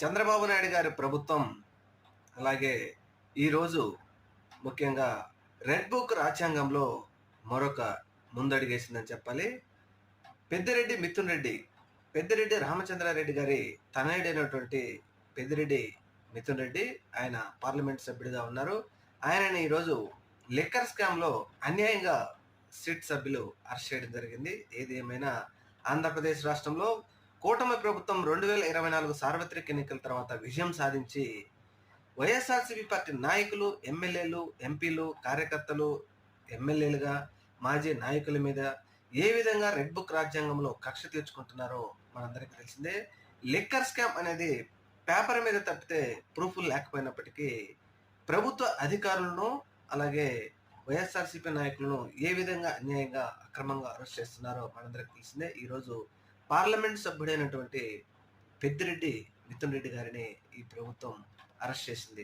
చంద్రబాబు నాయుడు గారి ప్రభుత్వం అలాగే ఈరోజు ముఖ్యంగా రెడ్ బుక్ రాజ్యాంగంలో మరొక ముందడుగేసిందని చెప్పాలి. పెద్దిరెడ్డి రామచంద్రారెడ్డి గారి తనయుడైనటువంటి పెద్దిరెడ్డి మిథున్ రెడ్డి ఆయన పార్లమెంట్ సభ్యుడిగా ఉన్నారు. ఆయనని ఈరోజు లిక్కర్ స్కామ్లో అన్యాయంగా సిట్ సభ్యులు అరెస్ట్ చేయడం జరిగింది. ఏది ఏమైనా ఆంధ్రప్రదేశ్ రాష్ట్రంలో కూటమి ప్రభుత్వం 2024 సార్వత్రిక ఎన్నికల తర్వాత విజయం సాధించి వైఎస్ఆర్సీపీ పార్టీ నాయకులు, ఎమ్మెల్యేలు, ఎంపీలు, కార్యకర్తలు, ఎమ్మెల్యేలుగా మాజీ నాయకుల మీద ఏ విధంగా రెడ్ బుక్ రాజ్యాంగంలో కక్ష తీర్చుకుంటున్నారో మనందరికీ తెలిసిందే. లిక్కర్ స్కామ్ అనేది పేపర్ మీద తప్పితే ప్రూఫ్లు లేకపోయినప్పటికీ ప్రభుత్వ అధికారులను అలాగే వైఎస్ఆర్సీపీ నాయకులను ఏ విధంగా అన్యాయంగా అక్రమంగా అరెస్ట్ చేస్తున్నారో మనందరికీ తెలిసిందే. ఈరోజు పార్లమెంట్ సభ్యుడైనటువంటి పెద్దిరెడ్డి మిథున్ రెడ్డి గారిని ఈ ప్రభుత్వం అరెస్ట్ చేసింది.